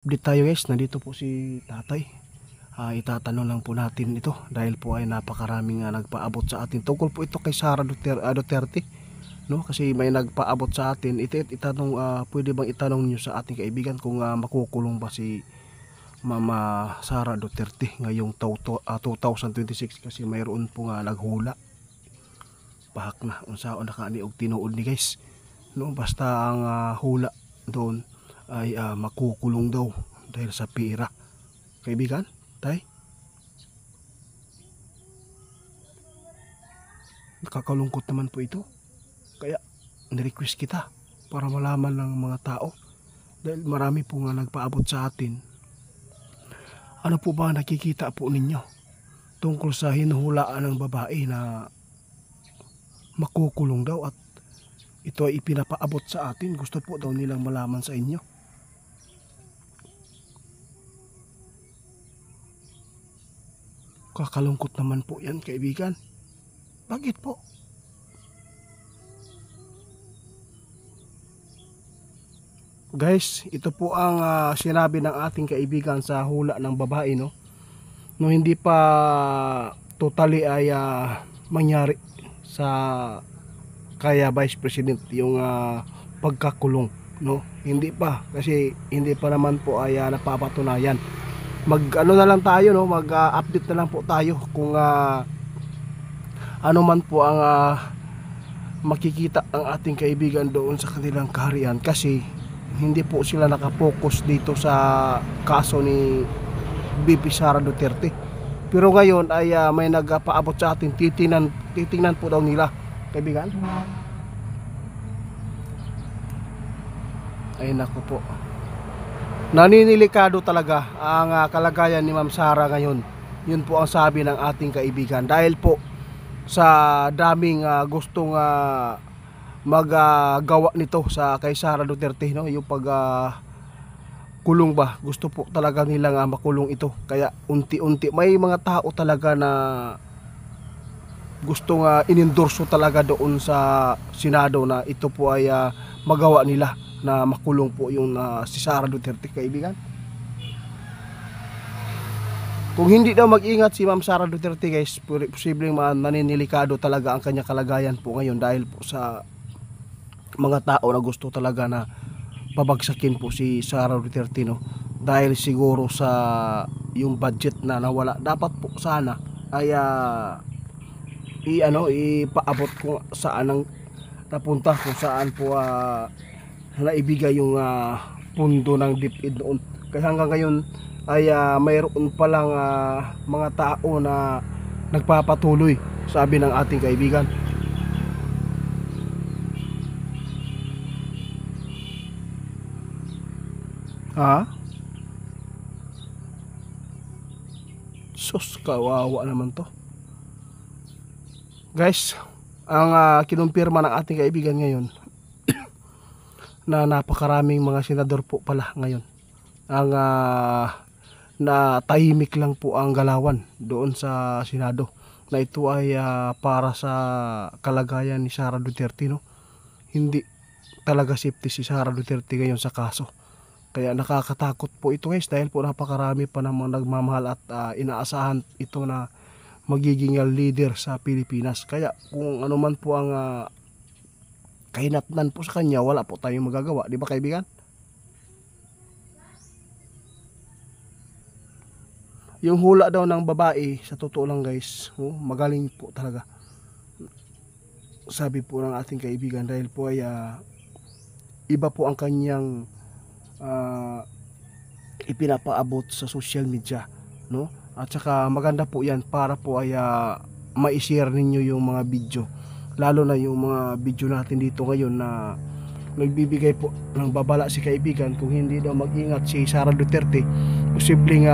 Update tayo guys, nandito po si tatay. Itatanong lang po natin ito dahil po ay napakaraming nagpaabot sa atin. Tungkol po ito kay Sara Duterte, no? Kasi may nagpaabot sa atin. Itanong, pwede bang itanong niyo sa ating kaibigan kung makukulong ba si Mama Sara Duterte ngayong 2026 kasi mayroon po nga naghula. Bahak na unsaon na kaani og tinuod ni guys. No, basta ang hula doon ay makukulong daw dahil sa pira. Kaibigan, tay, nakakalungkot naman po ito. Kaya nirequest kita para malaman ng mga tao dahil marami po nga nagpaabot sa atin. Ano po ba nakikita po ninyo tungkol sa hinuhulaan ng babae na makukulong daw at ito ay ipinapaabot sa atin? Gusto po daw nilang malaman sa inyo. Kakalungkot naman po yan, kaibigan. Bakit po? Guys, ito po ang sinabi ng ating kaibigan sa hula ng babae, no? No, hindi pa totally ay mangyari sa kaya Vice President yung pagkakulong, no? Hindi pa kasi hindi pa naman po ay napapatunayan. Mag ano na lang tayo, no? Mag-update na lang po tayo kung ano man po ang makikita ng ating kaibigan doon sa kanilang kaharian kasi hindi po sila nakapokus dito sa kaso ni BP Sara Duterte. Pero ngayon ay may nagpaabot sa atin, titingnan po daw nila, kaibigan. Ay naku po. Naninilikado talaga ang kalagayan ni Ma'am Sara ngayon. Yun po ang sabi ng ating kaibigan. Dahil po sa daming gustong maggawa nito sa kay Sara Duterte, no? Yung pag kulong ba, gusto po talaga nilang makulong ito. Kaya unti-unti may mga tao talaga na gustong inendorso talaga doon sa Senado na ito po ay magawa nila na makulong po yung si Sara Duterte, kaibigan. Kung hindi daw mag-ingat si Ma'am Sara Duterte, guys, posibleng naninilikado talaga ang kanya kalagayan po ngayon dahil po sa mga tao na gusto talaga na pabagsakin po si Sara Duterte, no? Dahil siguro sa yung budget na nawala, dapat po sana ay ipaabot ko saan ang napunta, kung saan po naibigay yung pundo ng DepEd noon. Kaya hanggang ngayon ay mayroon palang mga tao na nagpapatuloy, sabi ng ating kaibigan. Ha? Sus, kawawa naman to. Guys, ang kinumpirma ng ating kaibigan ngayon na napakaraming mga senador po pala ngayon ang na tahimik lang po ang galawan doon sa Senado, na ito ay para sa kalagayan ni Sara Duterte, no? Hindi talaga safety si Sara Duterte ngayon sa kaso. Kaya nakakatakot po ito, guys, dahil po napakarami pa namang nagmamahal at inaasahan ito na magiging leader sa Pilipinas. Kaya kung ano man po ang kahinatnan po sa kanya, wala po tayong magagawa, di ba, kaibigan? Yung hula daw ng babae, sa totoo lang, guys, magaling po talaga, sabi po ng ating kaibigan, dahil po ay iba po ang kanyang ipinapaabot sa social media, no? At saka maganda po yan para po ay ma-share ninyo yung mga video, lalo na yung mga video natin dito ngayon na nagbibigay po ng babala si kaibigan. Kung hindi daw mag-ingat si Sara Duterte, posibleng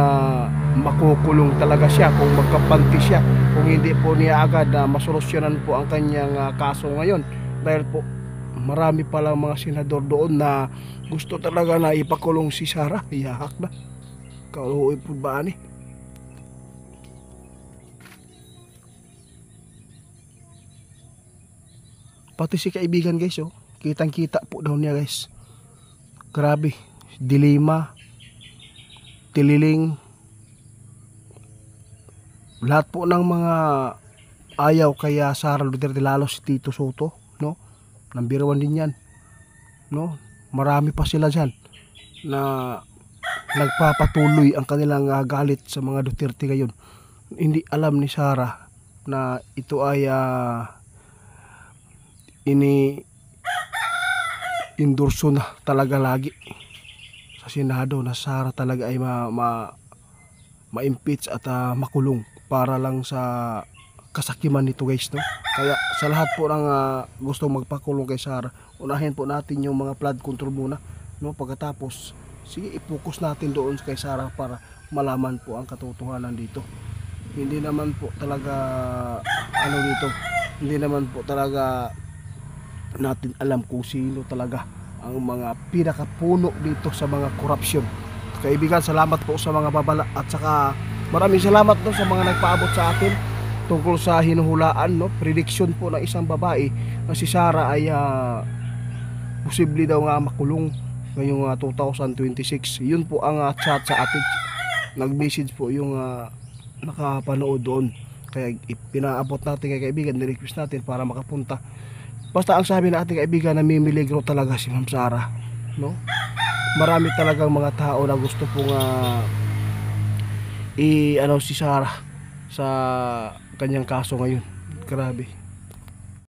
makukulong talaga siya kung magkapanti siya, kung hindi po niya agad masolusyonan po ang kanyang kaso ngayon. Dahil po marami palang mga senador doon na gusto talaga na ipakulong si Sara. Iyahak na kaluoy po ba ni? Pati si kaibigan, guys, kitang kita po daw niya, guys. Grabe, dilema, Tililing, lahat po ng mga ayaw kaya Sara Duterte, lalo si Tito Soto, no? Number 1 din yan, no? Marami pa sila dyan na nagpapatuloy ang kanilang galit sa mga Duterte ngayon. Hindi alam ni Sara na ito ay endorso na talaga lagi sa Senado na Sara talaga ay ma-impeach at makulong para lang sa kasakiman nito, guys, no? Kaya sa lahat po ng gusto magpakulong kay Sara, unahin po natin yung mga flood control muna, no? Pagkatapos, sige, i-focus natin doon kay Sara para malaman po ang katotohanan dito. Hindi naman po talaga hindi naman po talaga natin alam kung sino talaga ang mga pinakapuno dito sa mga korupsyon. Kaibigan, salamat po sa mga babala at saka maraming salamat po sa mga nagpaabot sa atin tungkol sa hinuhulaan, no? Prediction po ng isang babae na si Sara ay posible daw nga makulong ngayong 2026. Yun po ang chat sa atin. Nag-message po yung nakapanood doon. Kaya pinaabot natin kay kaibigan, nirequest natin para makapunta. Basta ang sabi na ating kaibigan, na mimiligro talaga si Ma'am Sara, no? Marami talagang mga tao na gusto pong si Sara sa kanyang kaso ngayon. Grabe.